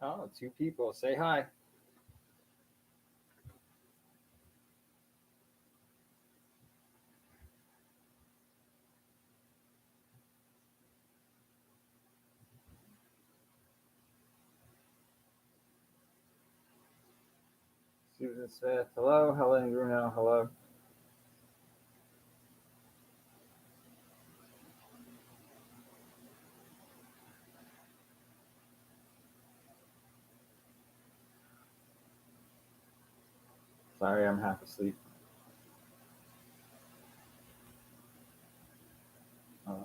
Oh, two people. Say hi. Susan Smith, hello. Helen Bruno, hello. Sorry, I'm half asleep. Uh,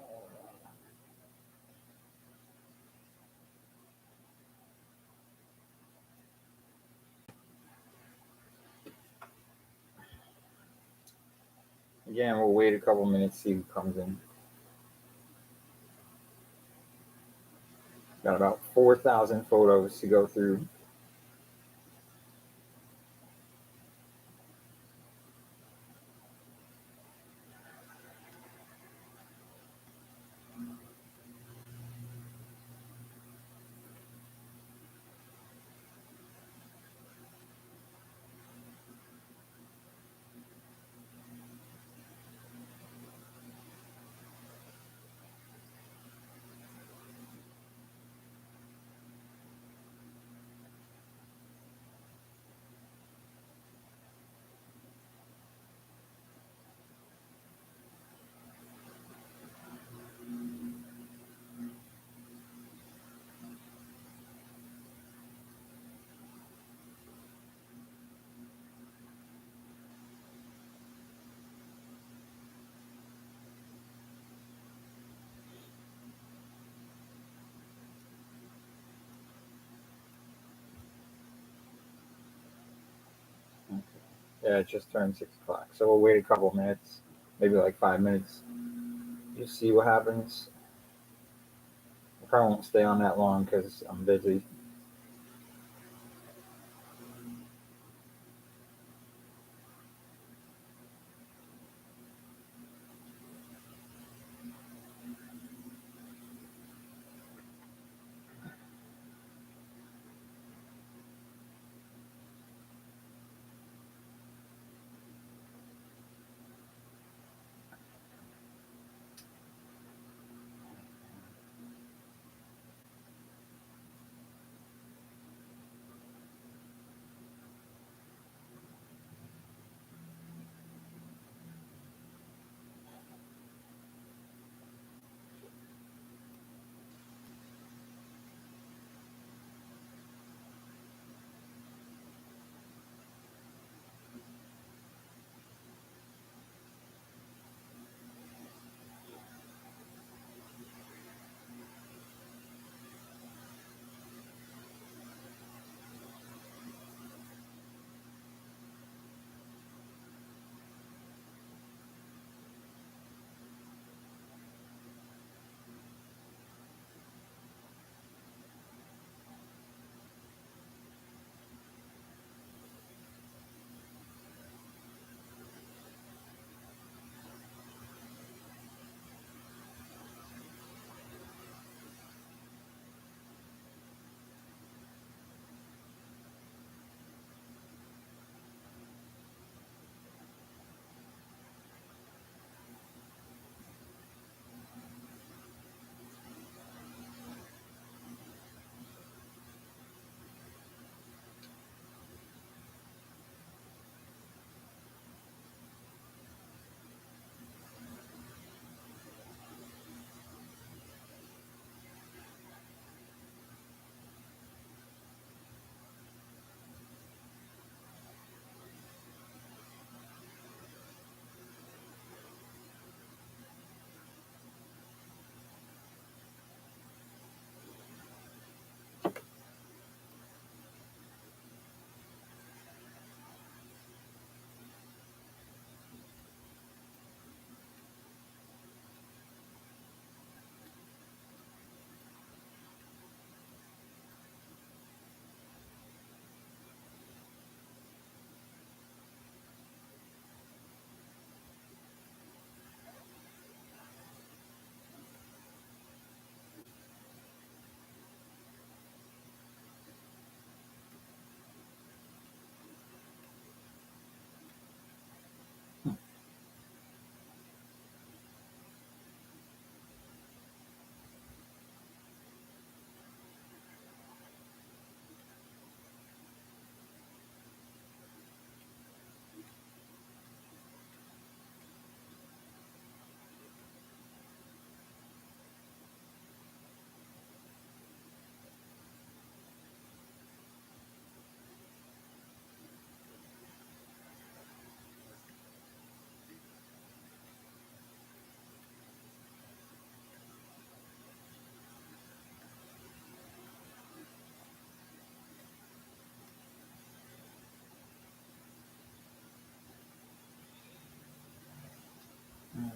Again, we'll wait a couple minutes, see who comes in. Got about 4,000 photos to go through. Yeah, it just turned 6 o'clock, so we'll wait a couple minutes, maybe like 5 minutes. Just see what happens. I probably won't stay on that long because I'm busy.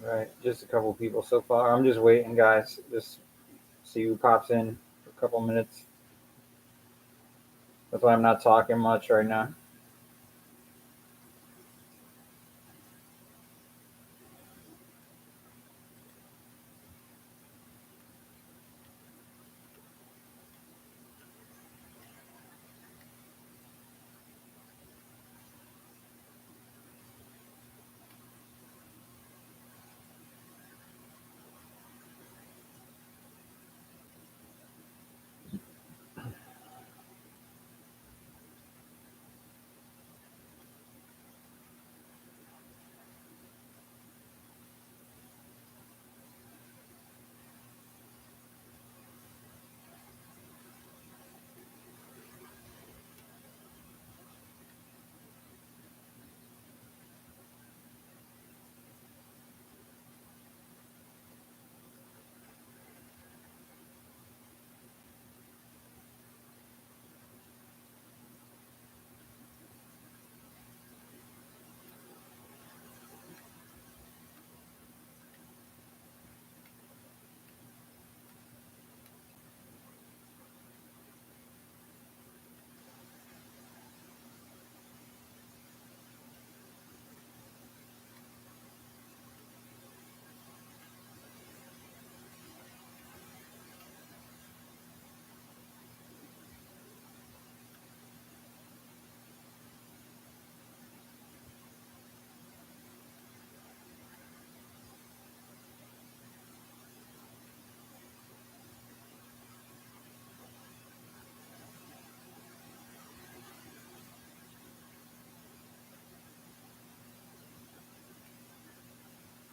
Right, just a couple people so far. I'm just waiting, guys. Just see who pops in for a couple minutes. That's why I'm not talking much right now.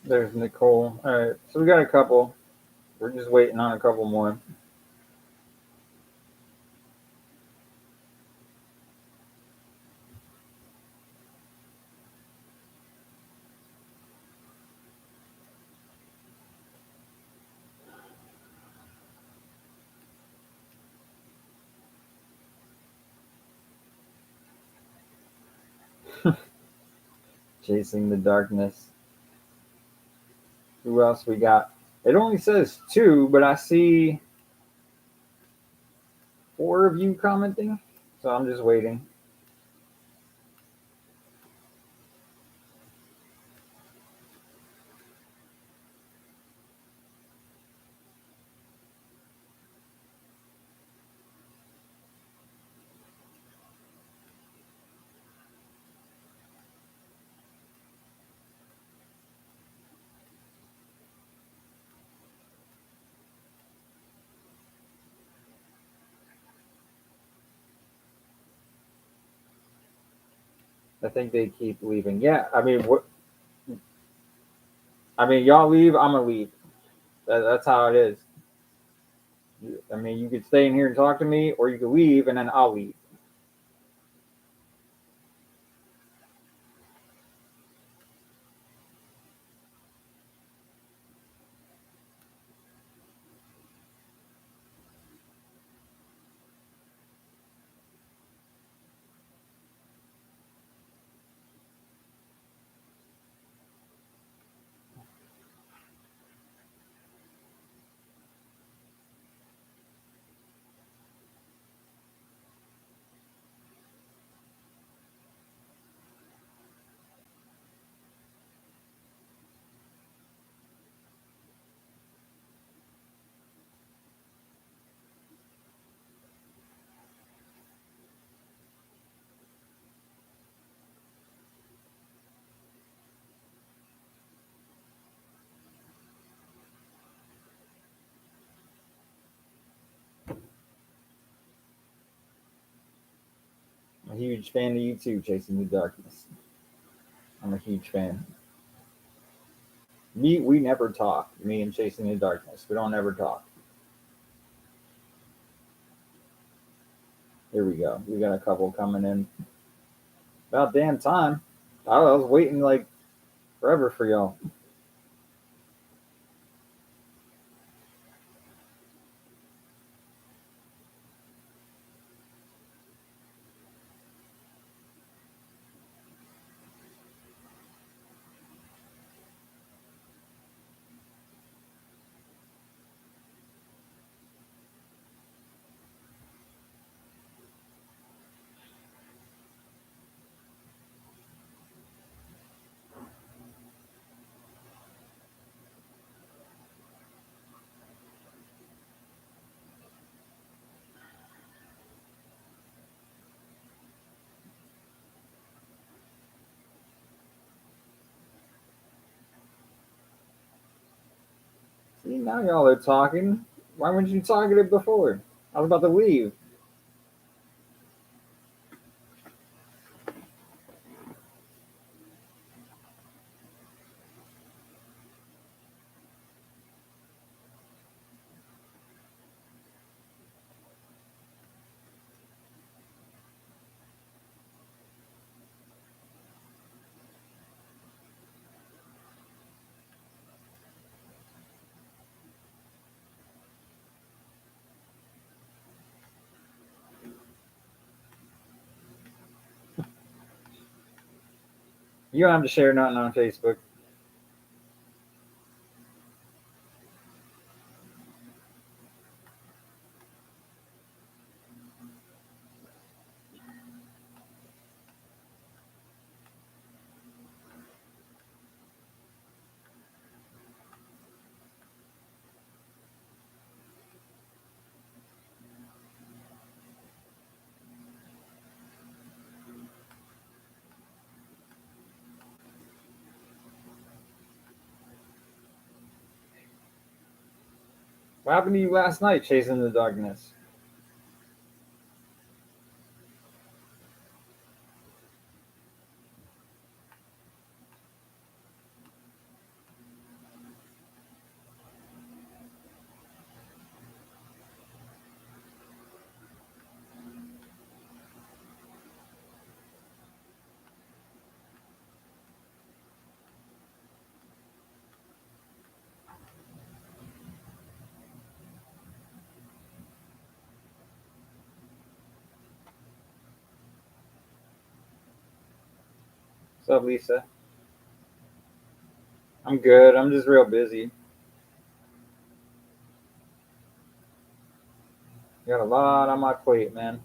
There's Nicole. All right, so we got a couple. We're just waiting on a couple more. Chasing the darkness. Who else we got? It only says two, but I see four of you commenting. So I'm just waiting. I think they keep leaving. Yeah, I mean, what? I mean, y'all leave, I'm gonna leave. That's how it is. I mean, you could stay in here and talk to me, or you could leave, and then I'll leave. I'm a huge fan of you too, Chasing the Darkness. I'm a huge fan. We never talk. Me and Chasing the Darkness. We don't ever talk. Here we go. We got a couple coming in. About damn time. I was waiting like forever for y'all. See, now y'all are talking. Why weren't you talking it before? I was about to leave. You don't have to share nothing on Facebook. What happened to you last night chasing the darkness? What's up, Lisa? I'm good. I'm just real busy. Got a lot on my plate, man.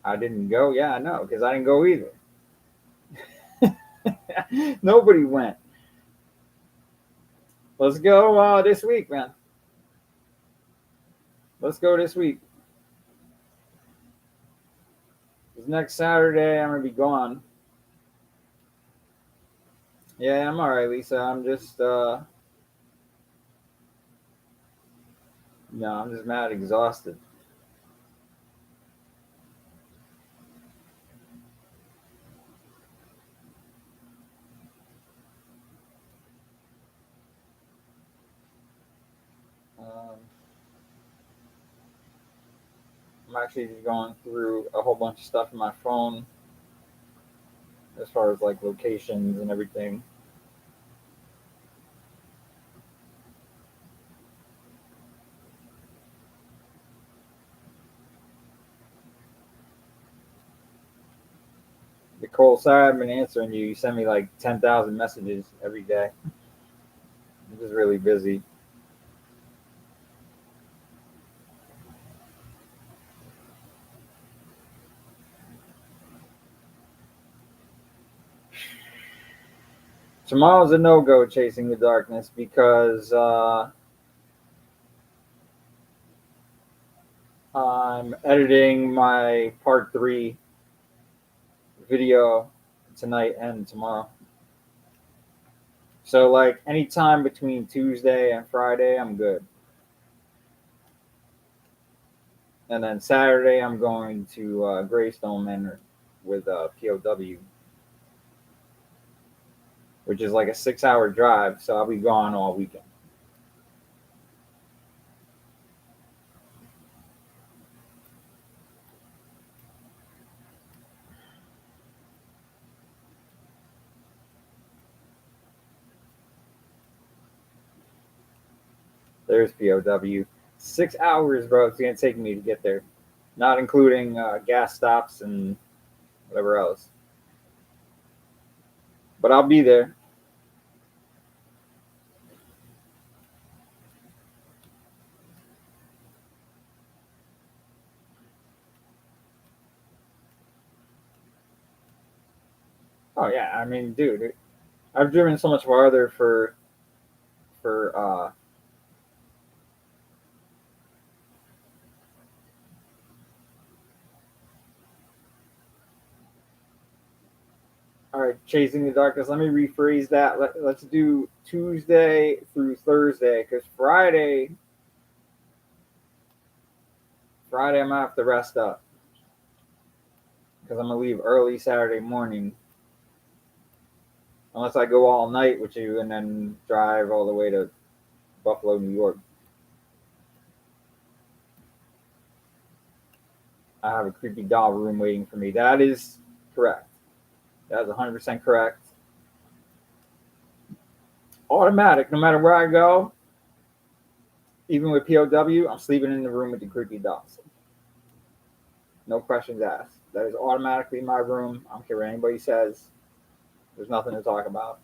I didn't go. Yeah, I know, because I didn't go either. Nobody went. Let's go this week, man. Let's go this week. 'Cause next Saturday I'm gonna be gone. Yeah, I'm all right, Lisa. I'm just no, I'm just mad exhausted. Um, I'm actually just going through a whole bunch of stuff in my phone as far as like locations and everything. Nicole, sorry I haven't been answering you. You send me like 10,000 messages every day. I'm just really busy. Tomorrow's a no go chasing the darkness because I'm editing my part three video tonight and tomorrow. So, like, anytime between Tuesday and Friday, I'm good. And then Saturday, I'm going to Greystone Manor with POW, which is like a 6 hour drive. So I'll be gone all weekend. There's POW. 6 hours, bro. It's gonna take me to get there, not including gas stops and whatever else. But I'll be there. Oh yeah, I mean, dude, I've driven so much farther for for all right, Chasing the Darkness. Let me rephrase that. Let's do Tuesday through Thursday because Friday I'm gonna have to rest up because I'm gonna leave early Saturday morning. Unless I go all night with you and then drive all the way to Buffalo, New York. I have a creepy doll room waiting for me. That is correct. That is 100% correct. Automatic, no matter where I go, even with POW, I'm sleeping in the room with the creepy dolls. No questions asked. That is automatically my room. I don't care what anybody says. There's nothing to talk about.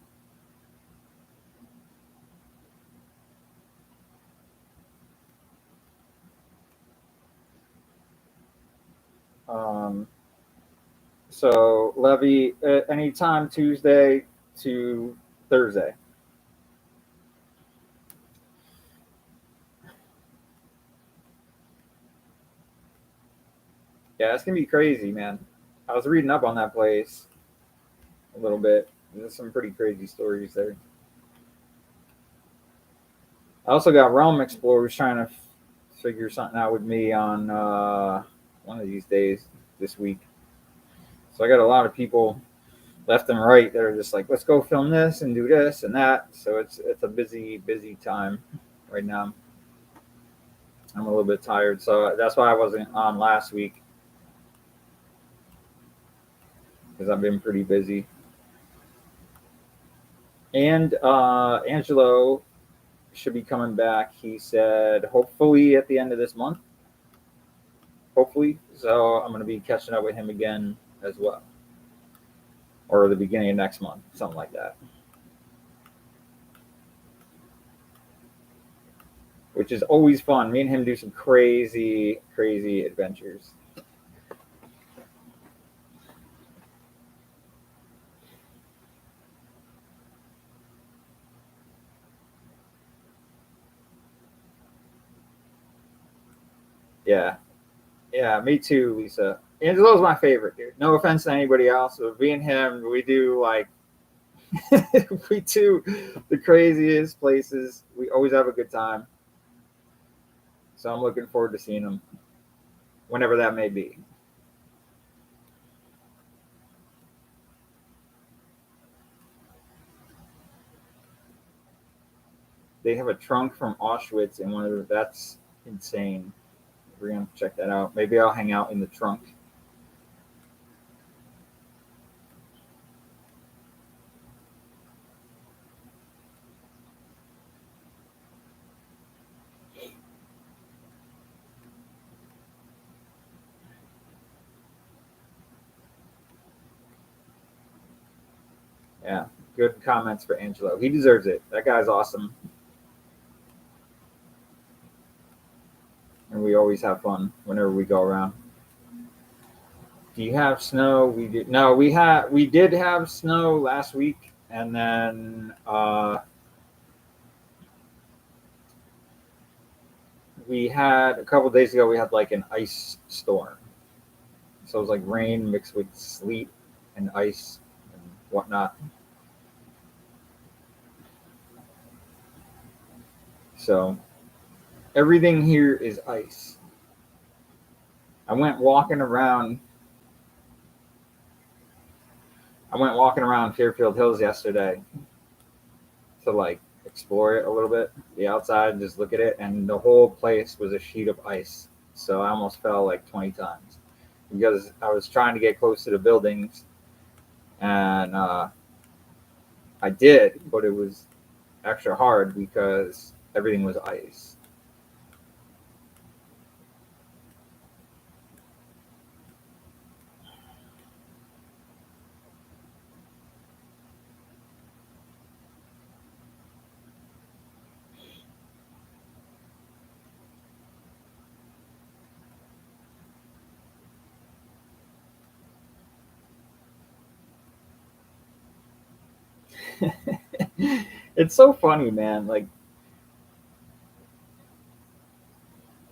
So Levy, anytime Tuesday to Thursday. Yeah, it's gonna be crazy, man. I was reading up on that place a little bit. There's some pretty crazy stories there. I also got Realm Explorers trying to figure something out with me on one of these days this week. So I got a lot of people left and right that are just like, let's go film this and do this and that. So it's a busy time right now. I'm a little bit tired, so that's why I wasn't on last week because I've been pretty busy. And Angelo should be coming back. He said hopefully at the end of this month. Hopefully, so I'm going to be catching up with him again as well, or the beginning of next month, something like that. Which is always fun. Me and him do some crazy adventures. Yeah, me too, Lisa. Angelo's my favorite, dude. No offense to anybody else, but me and him, we do like we do the craziest places. We always have a good time. So I'm looking forward to seeing him whenever that may be. They have a trunk from Auschwitz in one of the. That's insane. We're gonna check that out. Maybe I'll hang out in the trunk. Yeah, good comments for Angelo. He deserves it. That guy's awesome. And we always have fun whenever we go around. Do you have snow? We did. No, we did have snow last week, and then we had a couple days ago. We had like an ice storm, so it was like rain mixed with sleet and ice and whatnot. So everything here is ice. I went walking around. I went walking around Fairfield Hills yesterday to like explore it a little bit, the outside, and just look at it, and the whole place was a sheet of ice. So I almost fell like 20 times because I was trying to get close to the buildings, and I did, but it was extra hard because everything was ice. It's so funny, man. Like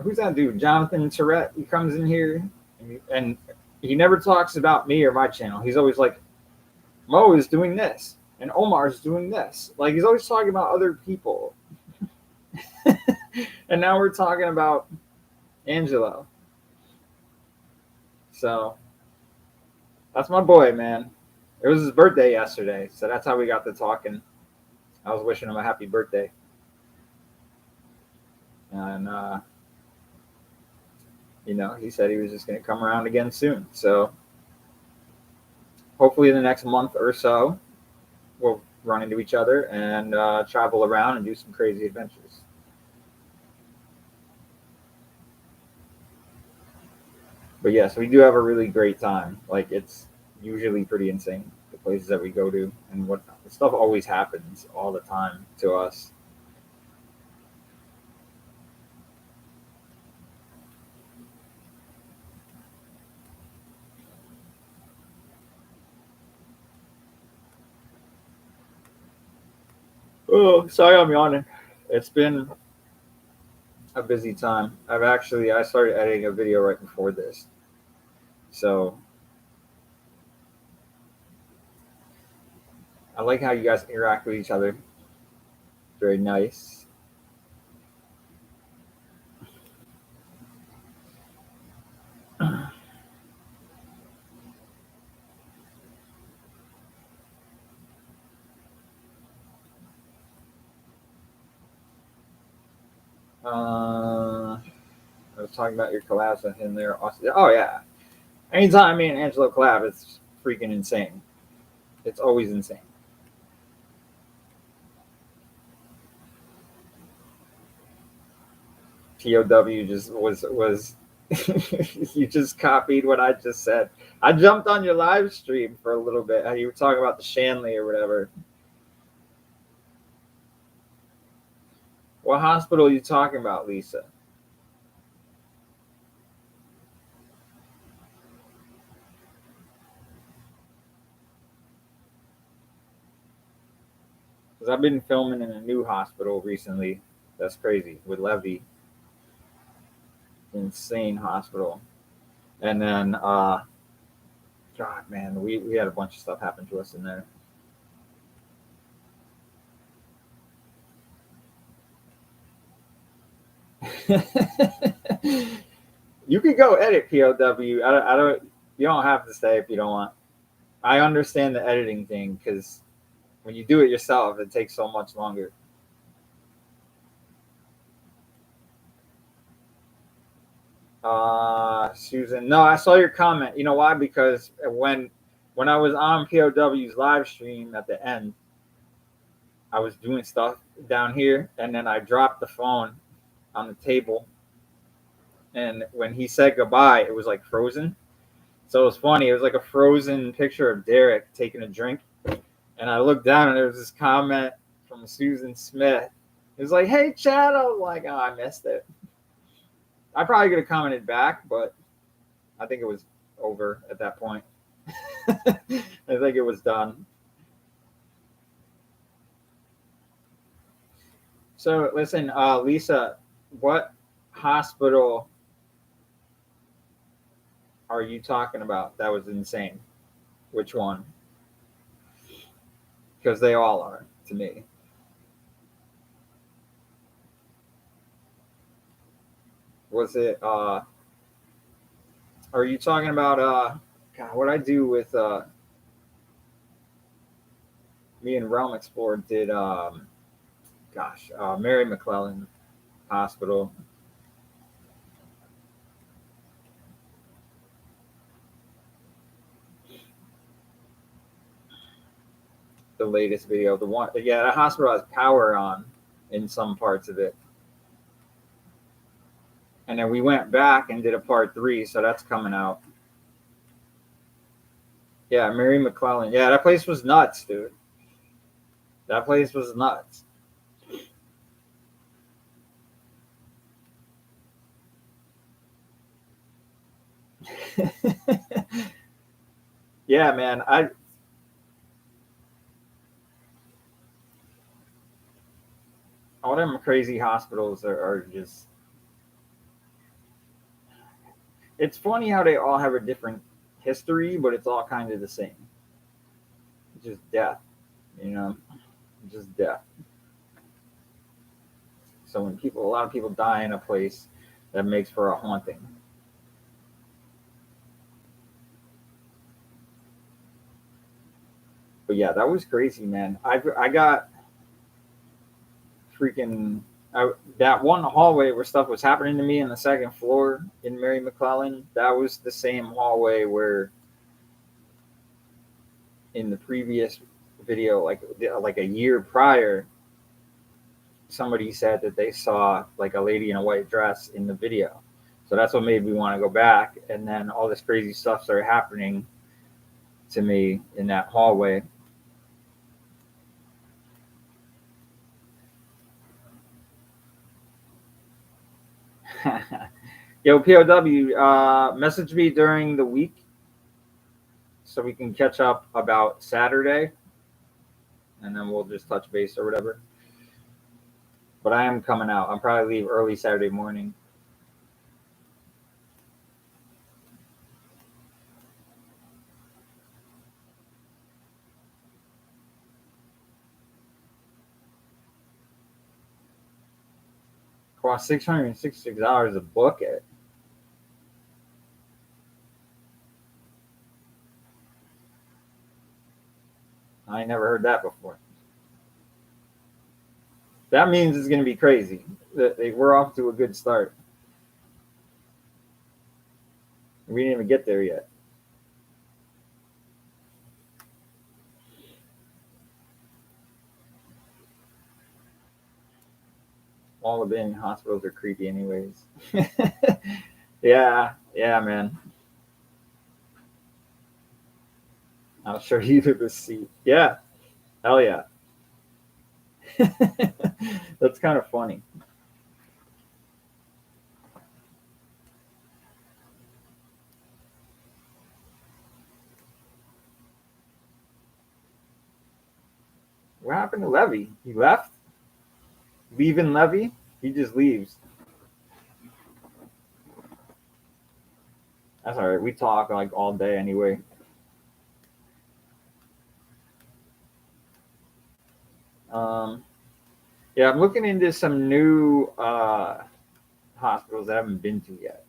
who's that dude? Jonathan Tourette. He comes in here and he never talks about me or my channel. He's always like, Mo is doing this and Omar is doing this. Like he's always talking about other people. And now we're talking about Angelo. So that's my boy, man. It was his birthday yesterday, so that's how we got to talking. I was wishing him a happy birthday. And he said he was just going to come around again soon. So hopefully in the next month or so, we'll run into each other and travel around and do some crazy adventures. But yes, we do have a really great time. Like it's usually pretty insane, the places that we go to, and what stuff always happens all the time to us. Oh, sorry, I'm yawning. It's been a busy time. I started editing a video right before this, so I like how you guys interact with each other. Very nice. I was talking about your collabs with him there. Oh yeah, anytime me and Angelo collab, it's freaking insane. It's always insane. POW just was you just copied what I just said. I jumped on your live stream for a little bit. You were talking about the Shanley or whatever. What hospital are you talking about, Lisa? Because I've been filming in a new hospital recently. That's crazy with Levy. Insane hospital. And then, God, man, we had a bunch of stuff happen to us in there. You could go edit POW. I don't. You don't have to stay if you don't want. I understand the editing thing because when you do it yourself, it takes so much longer. Susan, no, I saw your comment. You know why? Because when I was on POW's live stream at the end, I was doing stuff down here, and then I dropped the phone on the table. And when he said goodbye, it was like frozen. So it was funny. It was like a frozen picture of Derek taking a drink. And I looked down and there was this comment from Susan Smith. It was like, "Hey, Chad." I was like, "Oh, I missed it." I probably could have commented back, but I think it was over at that point. I think it was done. So listen, Lisa, what hospital are you talking about? That was insane. Which one? Because they all are to me. Was it? Are you talking about? God, what I do with me and Realm Explorer did. Mary McClellan Hospital. The latest video, the one, yeah, the hospital has power on in some parts of it. And then we went back and did a part 3, so that's coming out. Yeah, Mary McClellan. Yeah, that place was nuts, dude. That place was nuts. Yeah, man. All them crazy hospitals are just It's funny how they all have a different history, but it's all kind of the same. It's just death, you know, just death. So when a lot of people die in a place, that makes for a haunting. But yeah, that was crazy, man. I got freaking that one hallway where stuff was happening to me in the second floor in Mary McClellan. That was the same hallway where in the previous video, like a year prior, somebody said that they saw like a lady in a white dress in the video. So that's what made me want to go back. And then all this crazy stuff started happening to me in that hallway. Yo, POW, message me during the week so we can catch up about Saturday, and then we'll just touch base or whatever. But I am coming out. I'll probably leave early Saturday morning. Cost $666 to book it. I ain't never heard that before. That means it's going to be crazy. We're off to a good start. We didn't even get there yet. All the Bing hospitals are creepy, anyways. Yeah, man. I'll show you the receipt. Yeah, hell yeah. That's kind of funny. What happened to Levy? He left? Leaving Levy? He just leaves. That's all right. We talk like all day anyway. Yeah, I'm looking into some new hospitals that I haven't been to yet.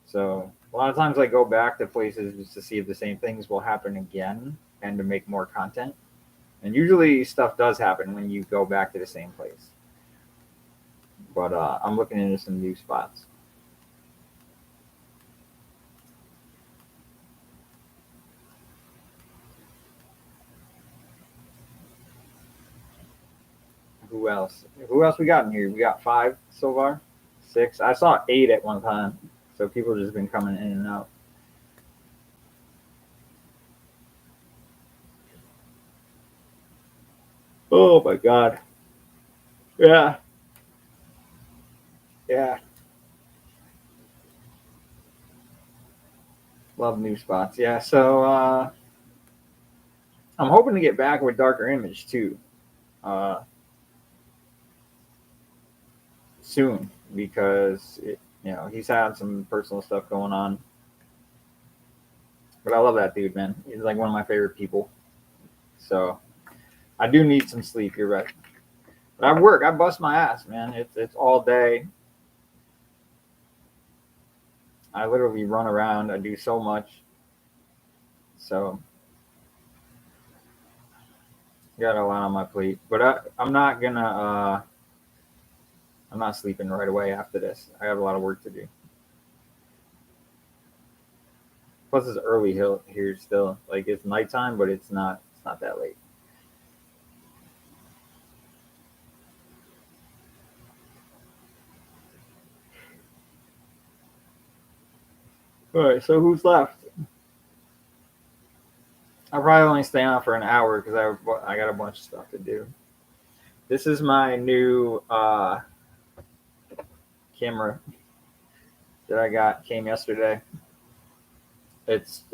So a lot of times I go back to places just to see if the same things will happen again and to make more content. And usually stuff does happen when you go back to the same place. But I'm looking into some new spots. Who else? Who else we got in here? We got 5 so far. 6. I saw 8 at one time. So people have just been coming in and out. Oh my god. Yeah. Yeah. Love new spots. Yeah. So I'm hoping to get back with Darker Image too. Soon because he's had some personal stuff going on. But I love that dude, man. He's like one of my favorite people. So I do need some sleep. You're right. But I work. I bust my ass, man. It's all day. I literally run around. I do so much. So got a lot on my plate. But I'm not gonna. I'm not sleeping right away after this. I have a lot of work to do. Plus, it's early here still. Like it's nighttime, but it's not. It's not that late. All right. So who's left? I'll probably only stay on for an hour because I got a bunch of stuff to do. This is my new camera that I got. Came yesterday. It's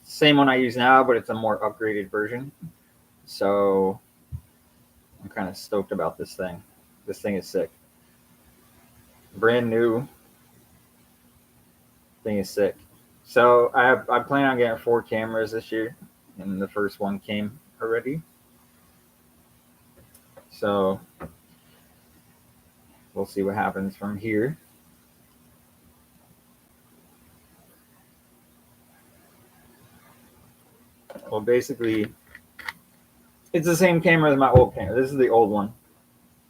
same one I use now, but it's a more upgraded version. So I'm kind of stoked about this thing. This thing is sick. Brand new. Thing is sick. So I plan on getting 4 cameras this year, and the first one came already. So we'll see what happens from here. Well, basically, it's the same camera as my old camera. This is the old one.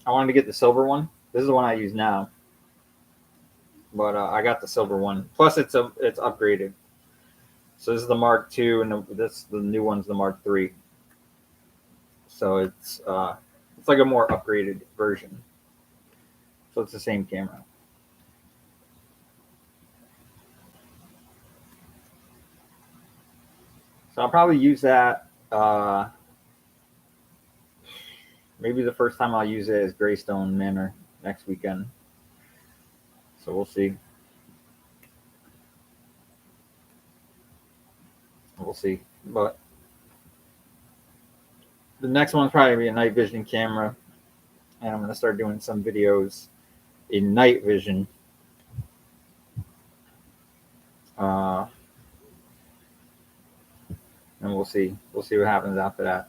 I wanted to get the silver one. This is the one I use now, but I got the silver one. Plus, it's upgraded. So this is the Mark II, and the new one's the Mark III. So it's like a more upgraded version. So it's the same camera. So I'll probably use that. Maybe the first time I'll use it is Greystone Manor next weekend. So we'll see. We'll see. But the next one's probably be a night vision camera, and I'm gonna start doing some videos in night vision. And we'll see. We'll see what happens after that.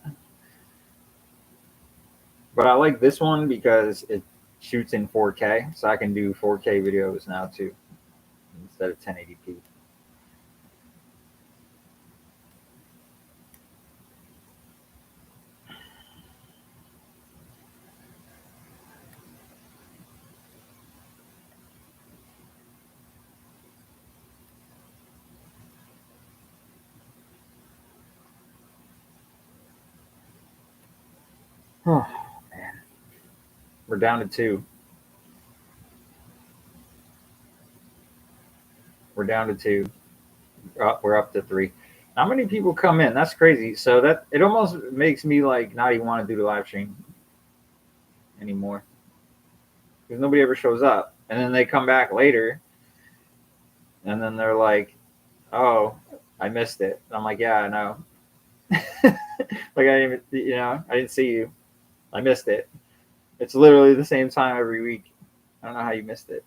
But I like this one because it shoots in 4K, so I can do 4K videos now too, instead of 1080p. Oh man, we're down to 2. We're down to 2. We're up to 3. How many people come in? That's crazy. So that it almost makes me like not even want to do the live stream anymore because nobody ever shows up, and then they come back later, and then they're like, "Oh, I missed it." And I'm like, "Yeah, I know." Like I didn't, I didn't see you. I missed it. It's literally the same time every week. I don't know how you missed it,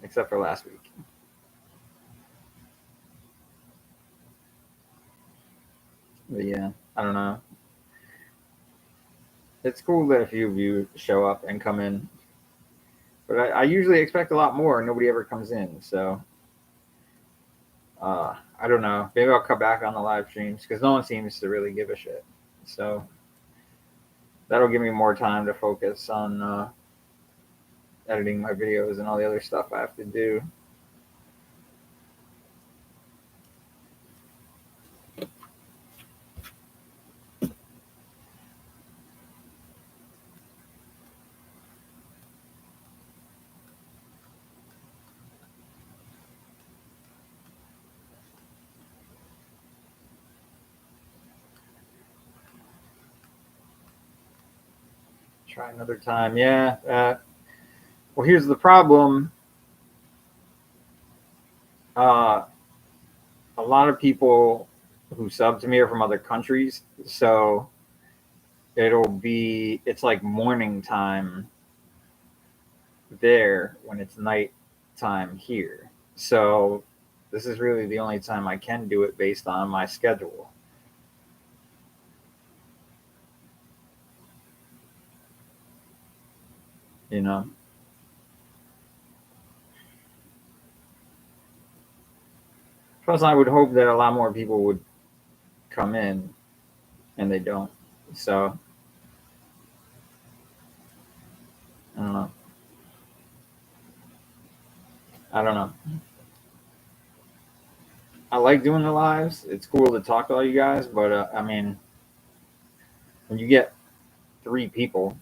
except for last week. But yeah, I don't know. It's cool that a few of you show up and come in, but I usually expect a lot more, and nobody ever comes in. So I don't know. Maybe I'll cut back on the live streams because no one seems to really give a shit. So that'll give me more time to focus on editing my videos and all the other stuff I have to do. Try another time. Yeah. Well, here's the problem. A lot of people who sub to me are from other countries, so it's like morning time there when it's night time here. So this is really the only time I can do it based on my schedule. You know. Plus, I would hope that a lot more people would come in, and they don't. So I don't know. I don't know. I like doing the lives. It's cool to talk to all you guys, but I mean, when you get 3 people,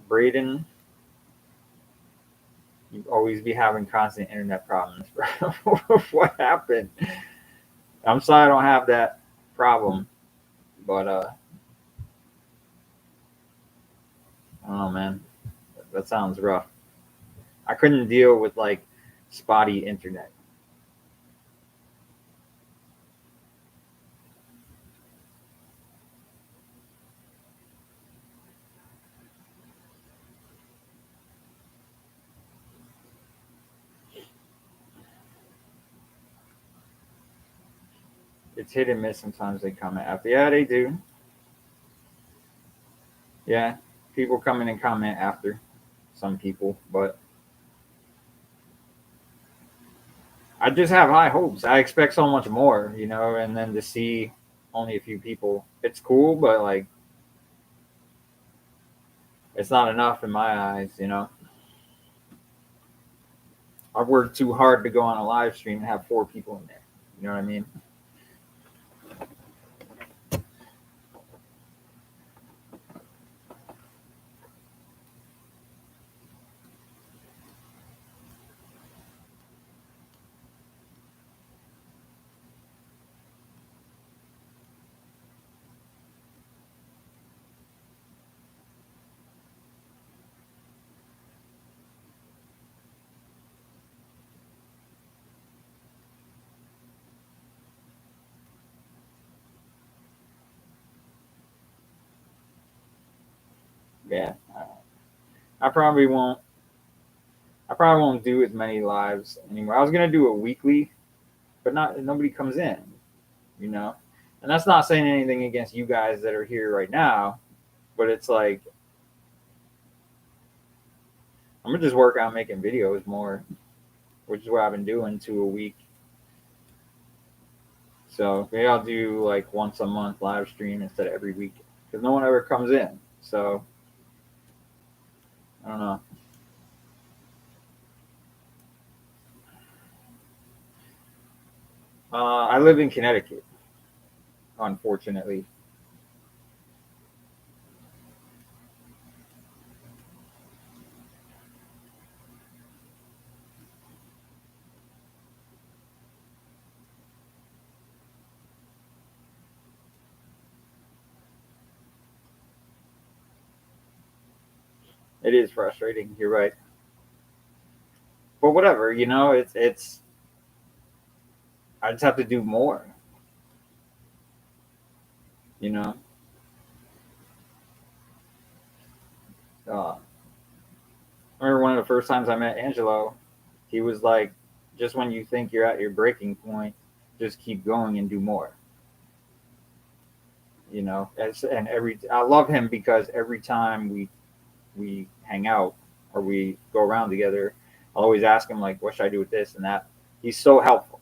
Braden, you always be having constant internet problems, bro. What happened? I'm sorry I don't have that problem, but I don't know, man. That sounds rough. I couldn't deal with like spotty internet. It's hit and miss. Sometimes they comment after. Yeah, they do. Yeah, people come in and comment after. Some people, but I just have high hopes. I expect so much more, and then to see only a few people, it's cool, but like it's not enough in my eyes. I've worked too hard to go on a live stream and have 4 people in there. You know what I mean? Yeah. I probably won't. I probably won't do as many lives anymore. I was gonna do it weekly, but not nobody comes in. You know, and that's not saying anything against you guys that are here right now, but it's like I'm gonna just work on making videos more, which is what I've been doing 2 a week. So maybe I'll do like once a month live stream instead of every week because no one ever comes in. So I don't know. I live in Connecticut, unfortunately. It is frustrating. You're right, but whatever. It's. I just have to do more. You know. I remember one of the first times I met Angelo. He was like, "Just when you think you're at your breaking point, just keep going and do more." And every I love him because every time we hang out or we go around together, I'll always ask him like, "What should I do with this and that?" He's so helpful,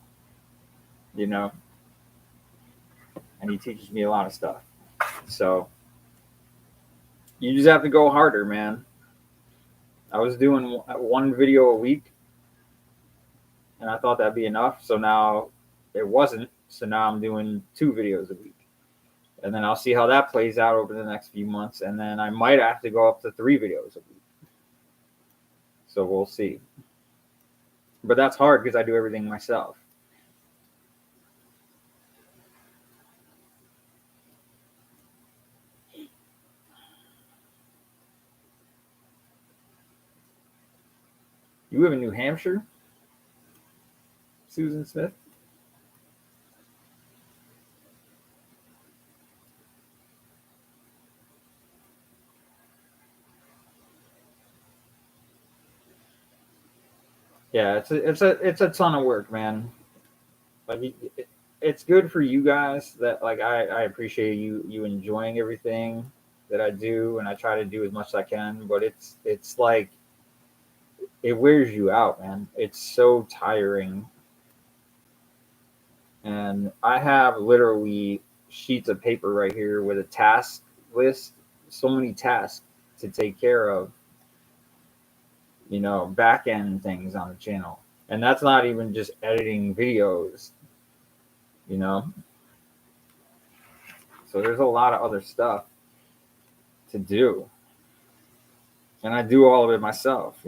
you know, and he teaches me a lot of stuff. So you just have to go harder, man. I was doing one video a week, and I thought that'd be enough. So now it wasn't. So now I'm doing 2 videos a week, and then I'll see how that plays out over the next few months, and then I might have to go up to 3 videos a week. So we'll see. But that's hard because I do everything myself. You live in New Hampshire, Susan Smith? Yeah, it's a ton of work, man. Like it's good for you guys that like I appreciate you enjoying everything that I do, and I try to do as much as I can. But it's like it wears you out, man. It's so tiring, and I have literally sheets of paper right here with a task list, so many tasks to take care of, back end things on the channel. And that's not even just editing videos, you know? So there's a lot of other stuff to do. And I do all of it myself.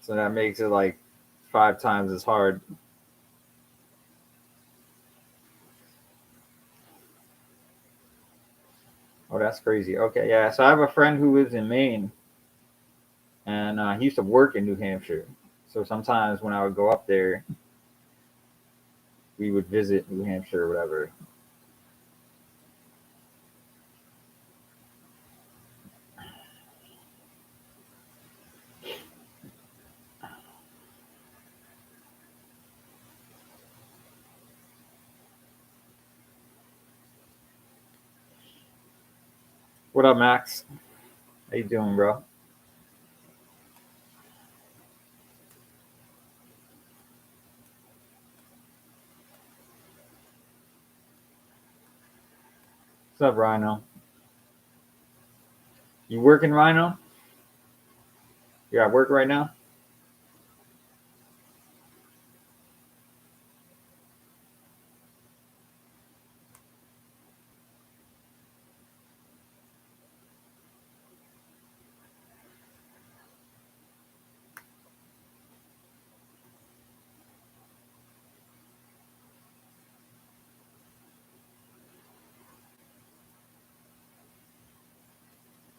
So that makes it like 5 times as hard. Oh, that's crazy. Okay, yeah. So I have a friend who lives in Maine, and he used to work in New Hampshire. So sometimes when I would go up there, we would visit New Hampshire or whatever. What up, Max? How you doing, bro? What's up, Rhino? You working, Rhino? You're at work right now?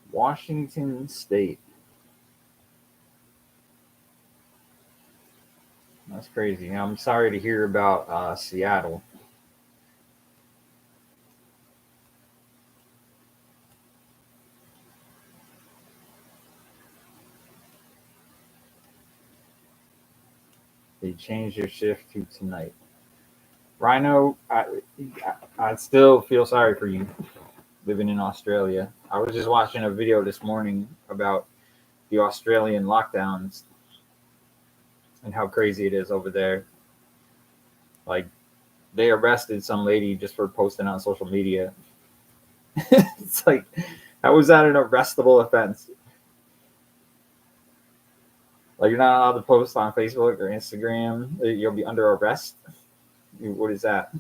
Washington State. That's crazy. I'm sorry to hear about Seattle. They changed their shift to tonight. Rhino, I still feel sorry for you living in Australia. I was just watching a video this morning about the Australian lockdowns and how crazy it is over there. Like, they arrested some lady just for posting on social media. It's like, how was that an arrestable offense? Like, you're not allowed to post on Facebook or Instagram. You'll be under arrest. What is that?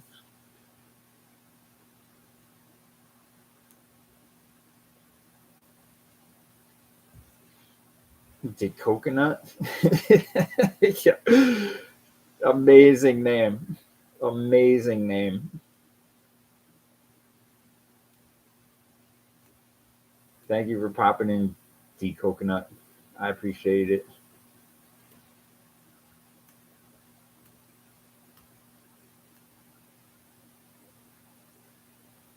Did coconut? Yeah. Amazing name. Amazing name. Thank you for popping in, D Coconut. I appreciate it.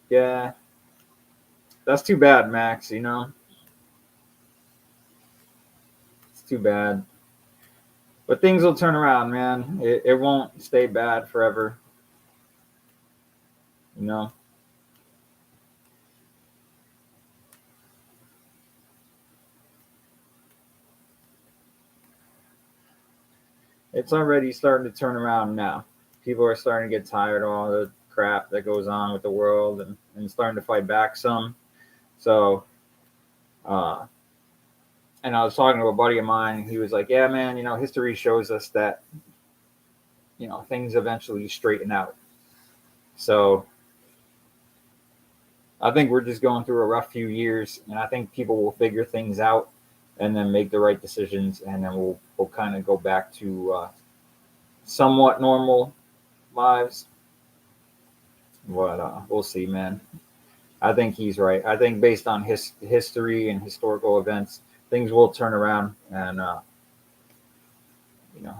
Yeah, that's too bad, Max. It's too bad. But things will turn around, man. It won't stay bad forever. You know, it's already starting to turn around now. People are starting to get tired of all the crap that goes on with the world and starting to fight back some. So, uh, and I was talking to a buddy of mine. He was like, "Yeah, man, history shows us that things eventually straighten out." So I think we're just going through a rough few years, and I think people will figure things out and then make the right decisions, and then we'll kind of go back to somewhat normal lives. But we'll see, man. I think he's right. I think based on his history and historical events, things will turn around, and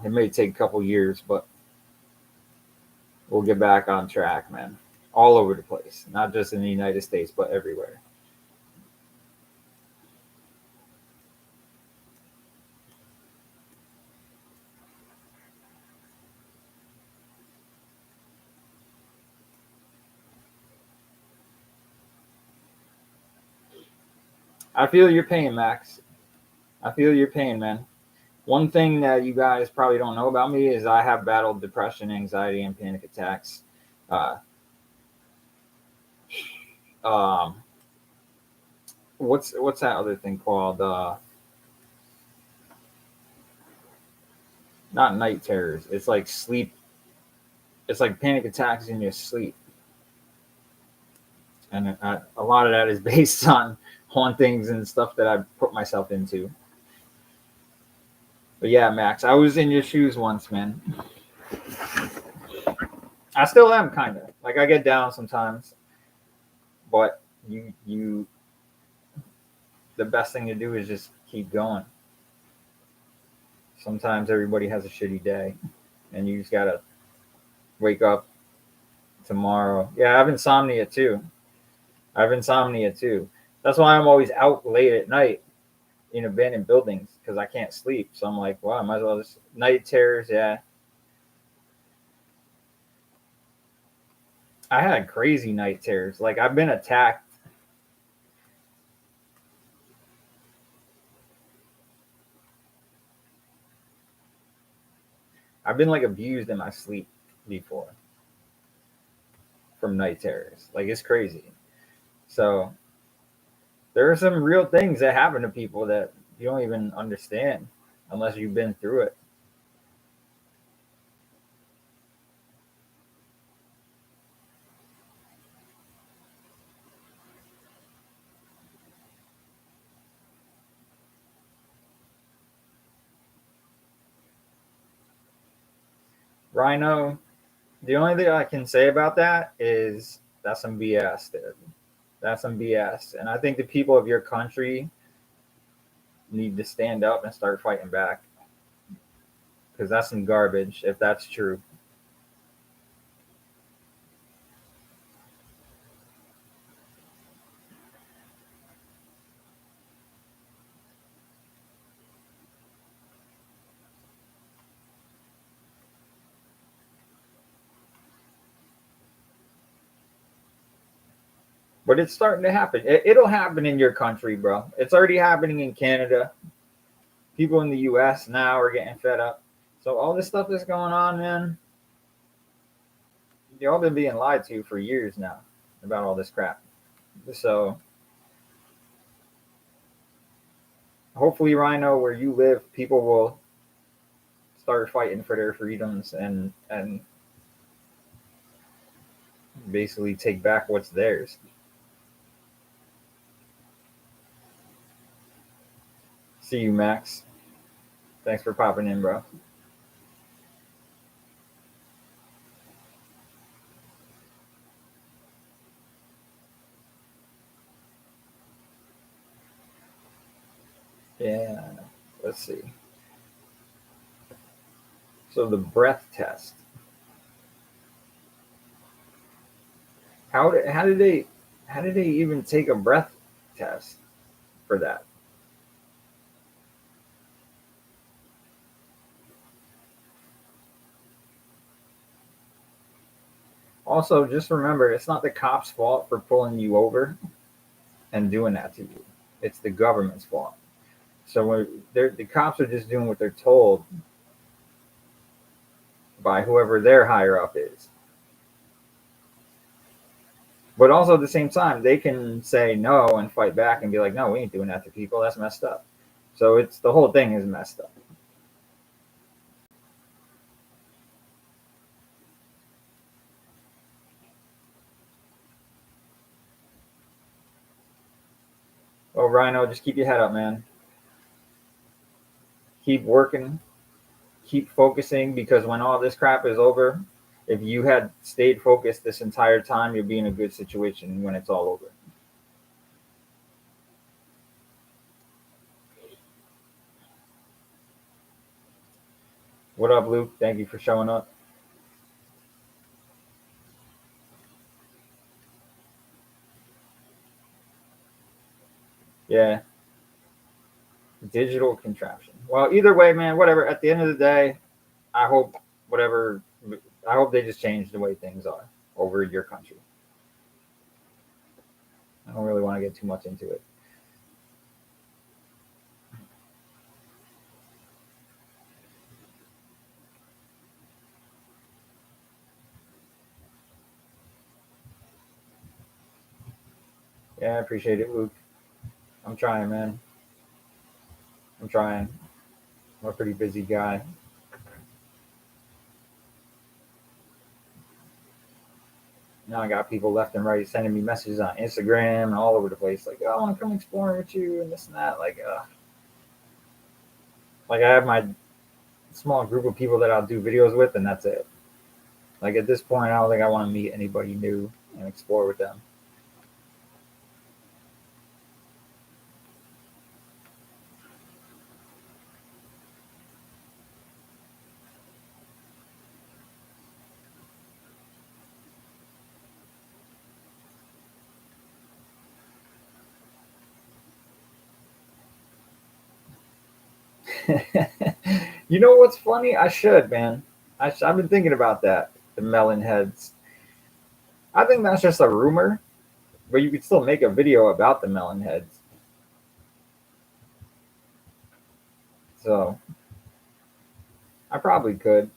it may take a couple years, but we'll get back on track, man. All over the place, not just in the United States, but everywhere. I feel your pain, Max. I feel your pain, man. One thing that you guys probably don't know about me is I have battled depression, anxiety, and panic attacks. Uh, um, what's that other thing called? Not night terrors. It's like sleep. It's like panic attacks in your sleep, and a lot of that is based on hauntings and stuff that I've put myself into. But yeah, Max, I was in your shoes once, man. I still am kind of like I get down sometimes, but you the best thing to do is just keep going. Sometimes everybody has a shitty day, and you just gotta wake up tomorrow. Yeah, I have insomnia too. I have insomnia too. That's why I'm always out late at night in abandoned buildings because I can't sleep. So I'm like, well, I might as well just night terrors. Yeah, I had crazy night terrors. Like I've been attacked. been like abused in my sleep before from night terrors. Like it's crazy. So there are some real things that happen to people that you don't even understand unless you've been through it. Rhino, the only thing I can say about that is that's some BS, dude. That's some BS. And I think the people of your country need to stand up and start fighting back because that's some garbage if that's true. But it's starting to happen. It'll happen in your country, bro. It's already happening in Canada. People in the US now are getting fed up. So all this stuff that's going on, man, y'all been being lied to for years now about all this crap. So hopefully, Rhino, where you live, people will start fighting for their freedoms and basically take back what's theirs. See you, Max. Thanks for popping in, bro. Yeah, let's see. So the breath test. How did they even take a breath test for that? Also, just remember, it's not the cops' fault for pulling you over and doing that to you. It's the government's fault. So when the cops are just doing what they're told by whoever their higher up is. But also at the same time, they can say no and fight back and be like, no, we ain't doing that to people. That's messed up. So it's the whole thing is messed up. Oh, Rhino, just keep your head up, man. Keep working, keep focusing because when all this crap is over, if you had stayed focused this entire time, you'll be in a good situation when it's all over. What up, Luke? Thank you for showing up. Yeah, digital contraption. Well, either way, man, whatever. At the end of the day, I hope whatever. I hope they just change the way things are over your country. I don't really want to get too much into it. Yeah, I appreciate it, Luke. I'm trying, man. I'm trying. I'm a pretty busy guy. Now I got people left and right sending me messages on Instagram and all over the place, like, "Oh, I want to come exploring with you" and this and that. Like I have my small group of people that I'll do videos with, and that's it. Like at this point, I don't think I want to meet anybody new and explore with them. You know what's funny? I should, man. I've been thinking about that. The melon heads. I think that's just a rumor, but you could still make a video about the melon heads. So I probably could.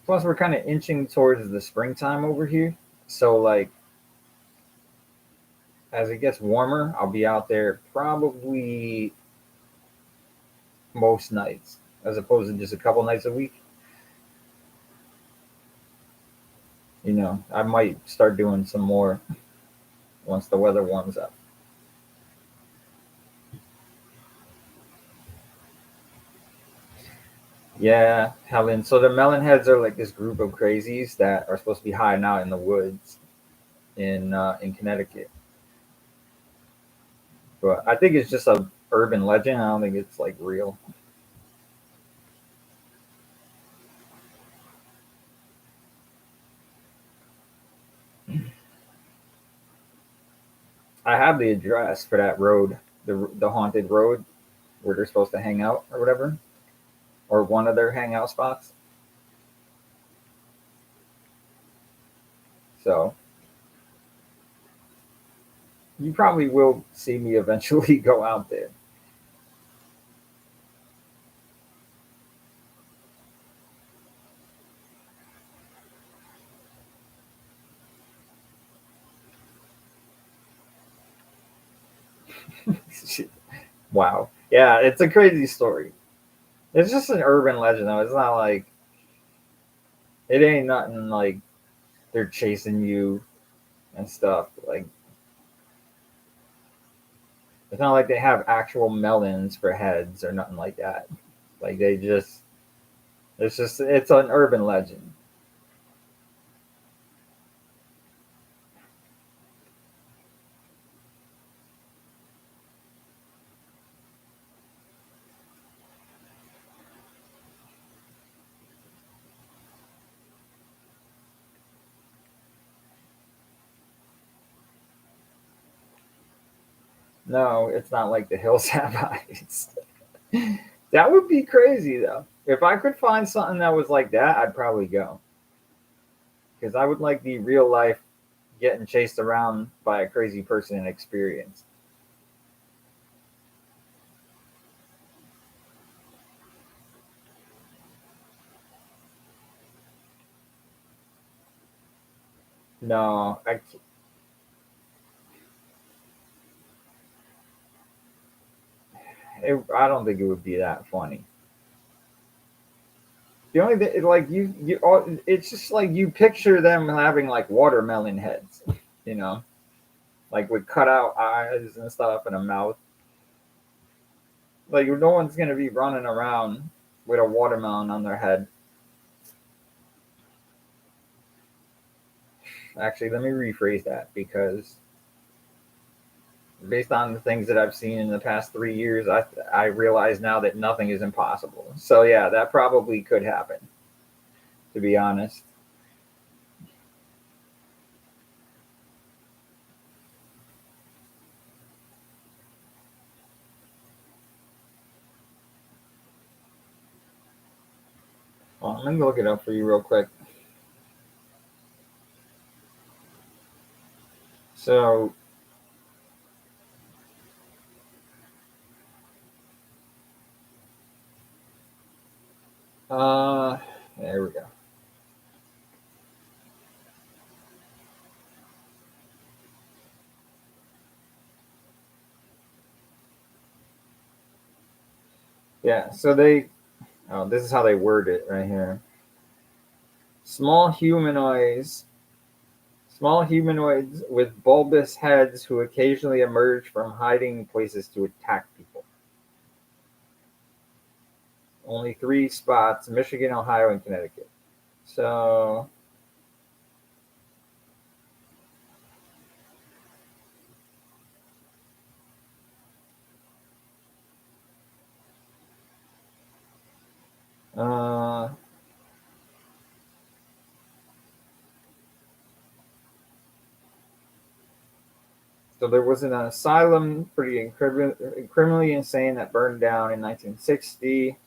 Plus, we're kind of inching towards the springtime over here. So, like, as it gets warmer, I'll be out there probably most nights, as opposed to just a couple nights a week. I might start doing some more once the weather warms up. Yeah, Helen. So the melonheads are like this group of crazies that are supposed to be hiding out in the woods in Connecticut. But I think it's just a urban legend. I don't think it's like real. I have the address for that road, the haunted road where they're supposed to hang out or whatever, or one of their hangout spots. So you probably will see me eventually go out there. Wow. Yeah, it's a crazy story. It's just an urban legend though. It's not like it ain't nothing like they're chasing you and stuff. Like it's not like they have actual melons for heads or nothing like that. Like they just it's an urban legend. No, it's not like the hills have eyes. That would be crazy though. If I could find something that was like that, I'd probably go. Because I would like the real life getting chased around by a crazy person experience. No, I don't think it would be that funny. The only thing, like it's just like you picture them having like watermelon heads, you know, like with cutout eyes and stuff and a mouth. Like no one's gonna be running around with a watermelon on their head. Actually, let me rephrase that because based on the things that I've seen in the past 3 years, I realize now that nothing is impossible. So yeah, that probably could happen. To be honest. Well, let me look it up for you real quick. So, uh, there we go. Yeah, so this is how they word it right here. Small humanoids, small humanoids with bulbous heads who occasionally emerge from hiding places to attack people. Only three spots: Michigan, Ohio, and Connecticut. So, uh, so there was an asylum for the criminally insane that burned down in 1960.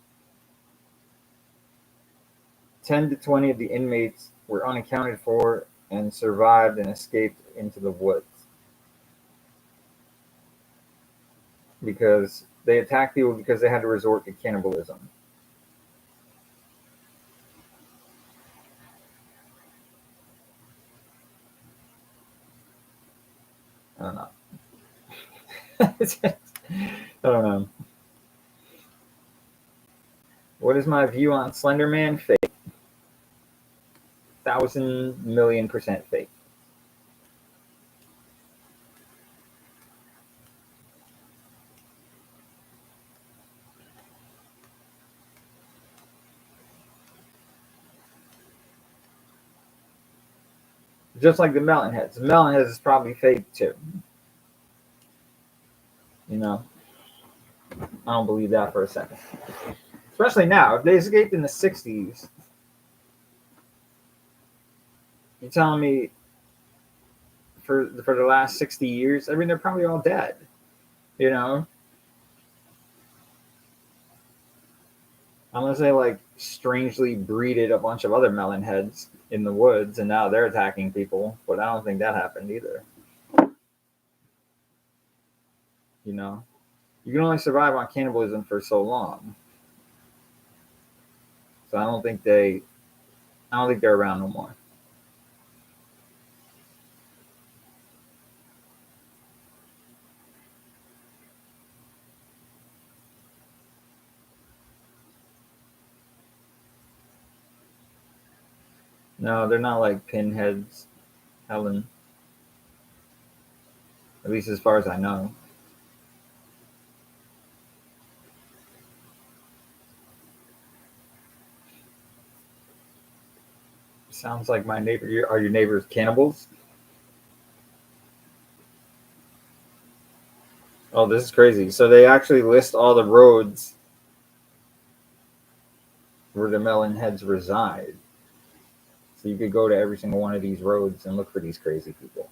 10 to 20 of the inmates were unaccounted for and survived and escaped into the woods because they attacked people because they had to resort to cannibalism. I don't know. What is my view on Slender Man? Fake. 1,000,000,000% fake. Just like the melon heads. The melon heads is probably fake too. You know, I don't believe that for a second. Especially now, if they escaped in the '60s, you're telling me for the last 60 years, I mean, they're probably all dead. You know, unless they like strangely breeded a bunch of other melon heads in the woods and now they're attacking people. But I don't think that happened either. You know, you can only survive on cannibalism for so long. So I don't think they're around no more. No, they're not like pinheads, Helen. At least as far as I know. Sounds like my neighbor. Are your neighbors cannibals? Oh, this is crazy. So they actually list all the roads where the melon heads reside. So you could go to every single one of these roads and look for these crazy people.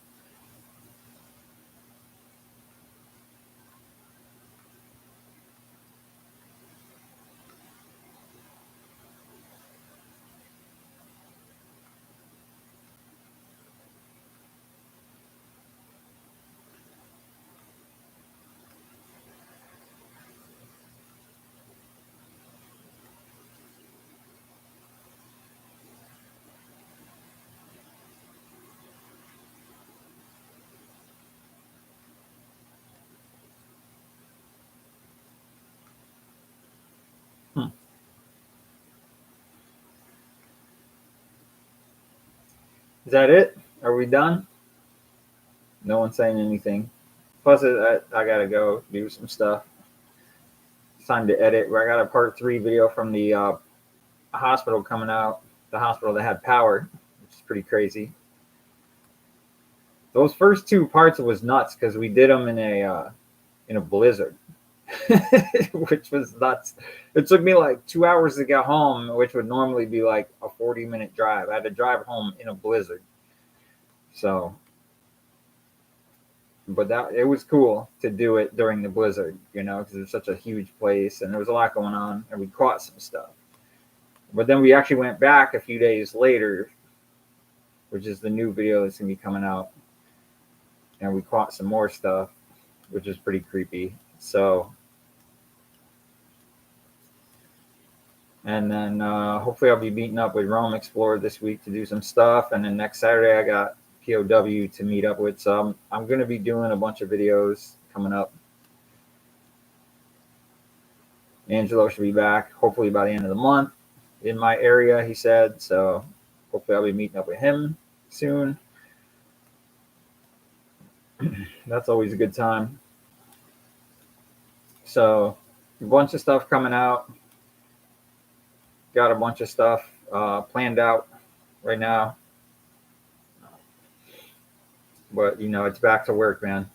Hmm. Is that it? Are we done? No one's saying anything. Plus, I gotta go do some stuff. It's time to edit. I got a part 3 video from the hospital coming out. The hospital that had power, which is pretty crazy. Those first 2 parts was nuts because we did them in a blizzard, which was nuts. It took me like 2 hours to get home, which would normally be like a 40-minute drive. I had to drive home in a blizzard. So, but that it was cool to do it during the blizzard, you know, because it's such a huge place and there was a lot going on, and we caught some stuff. But then we actually went back a few days later, which is the new video that's gonna be coming out, and we caught some more stuff, which is pretty creepy. So, and then hopefully I'll be meeting up with Rome Explorer this week to do some stuff, and then next Saturday I got POW to meet up with. So I'm going to be doing a bunch of videos coming up. Angelo should be back hopefully by the end of the month in my area, he said. So hopefully I'll be meeting up with him soon. That's always a good time. So a bunch of stuff coming out. Got a bunch of stuff planned out right now. But, you know, it's back to work, man.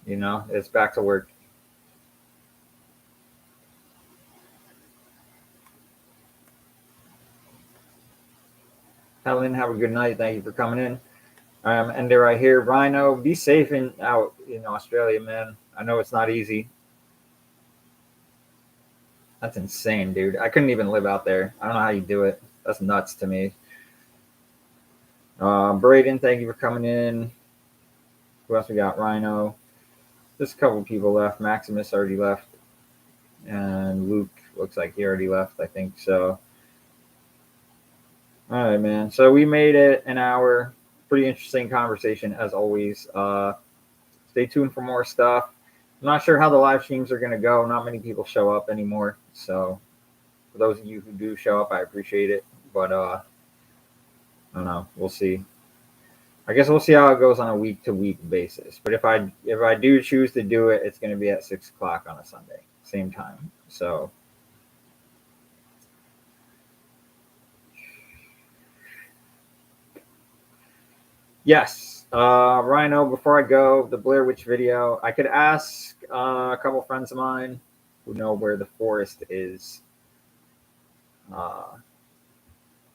You know, it's back to work. Helen, have a good night. Thank you for coming in. And they're right here. Rhino, be safe out in Australia, man. I know it's not easy. That's insane, dude. I couldn't even live out there. I don't know how you do it. That's nuts to me. Braden, thank you for coming in. Who else we got? Rhino. Just a couple people left. Maximus already left. And Luke looks like he already left, I think. So, all right, man. So we made it an hour. Pretty interesting conversation, as always. Stay tuned for more stuff. I'm not sure how the live streams are going to go. Not many people show up anymore. So for those of you who do show up, I appreciate it. But I don't know. We'll see. I guess we'll see how it goes on a week-to-week basis. But if I do choose to do it, it's going to be at 6 o'clock on a Sunday, same time. So yes, Rhino. Before I go, the Blair Witch video. I could ask a couple friends of mine who know where the forest is,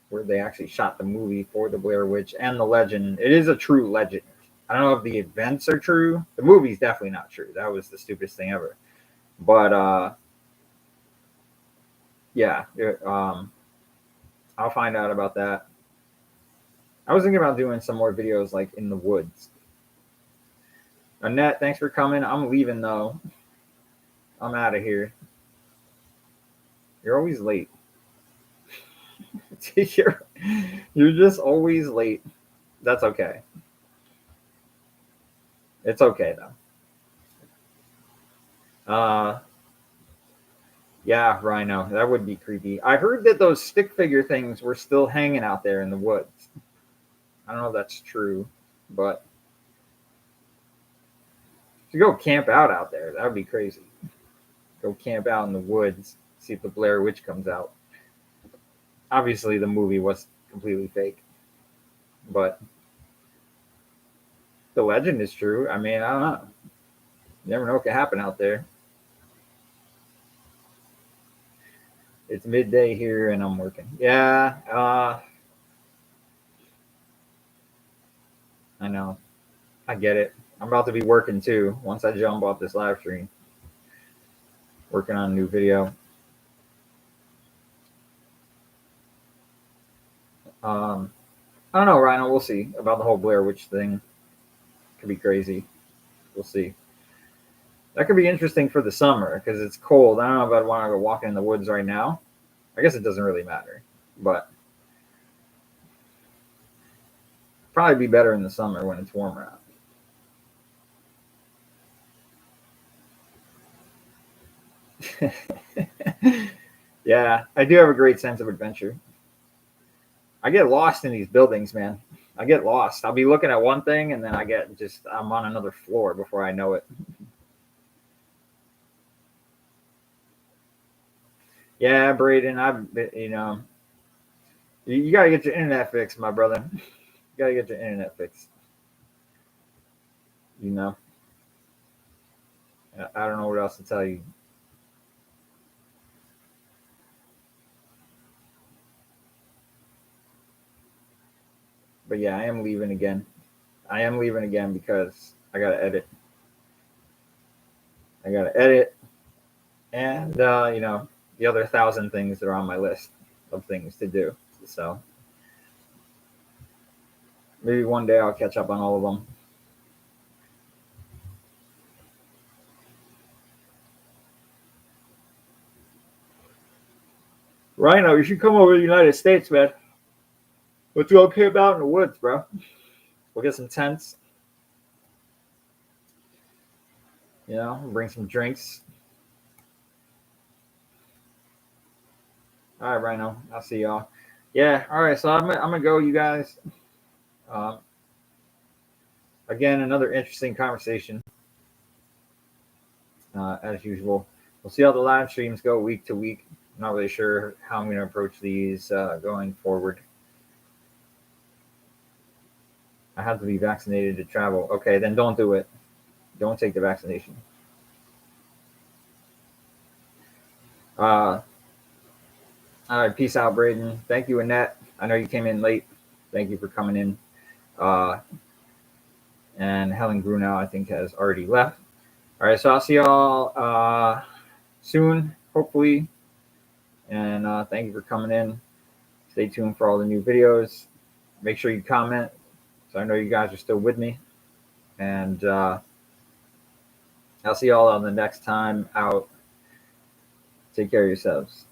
where they actually shot the movie for the Blair Witch and the legend. It is a true legend. I don't know if the events are true. The movie's definitely not true. That was the stupidest thing ever. But yeah, I'll find out about that. I was thinking about doing some more videos like in the woods. Annette, thanks for coming. I'm leaving though. I'm out of here. You're always late. You're just always late. That's okay. It's okay though. Yeah, Rhino. That would be creepy. I heard that those stick figure things were still hanging out there in the woods. I don't know if that's true, but to go camp out there, that would be crazy. Go camp out in the woods, see if the Blair Witch comes out. Obviously, the movie was completely fake, but the legend is true. I mean, I don't know. You never know what could happen out there. It's midday here and I'm working. Yeah, I know. I get it. I'm about to be working too once I jump off this live stream. Working on a new video. I don't know, Rhino. We'll see about the whole Blair Witch thing. Could be crazy. We'll see. That could be interesting for the summer because it's cold. I don't know if I'd want to go walking in the woods right now. I guess it doesn't really matter, but probably be better in the summer when it's warmer out. Yeah, I do have a great sense of adventure. I get lost in these buildings, man. I get lost. I'll be looking at one thing and then I'm on another floor before I know it. Yeah, Braden, you got to get your internet fixed, my brother. You got to get your internet fixed. I don't know what else to tell you. But yeah, I am leaving again. Because I got to edit. And, the other 1,000 things that are on my list of things to do. So maybe one day I'll catch up on all of them. Rhino, you should come over to the United States, man. Let's go camp out in the woods, bro. We'll get some tents. Bring some drinks. All right, Rhino. I'll see y'all. Yeah, all right. So I'm gonna go, you guys. Again, another interesting conversation. As usual. We'll see how the live streams go week to week. I'm not really sure how I'm going to approach these going forward. I have to be vaccinated to travel. Okay, then don't do it. Don't take the vaccination. All right, peace out, Braden. Thank you, Annette. I know you came in late. Thank you for coming in. And Helen Grunow, I think, has already left. All right, so I'll see y'all soon, hopefully. And thank you for coming in. Stay tuned for all the new videos. Make sure you comment so I know you guys are still with me. And I'll see y'all on the next time out. Take care of yourselves.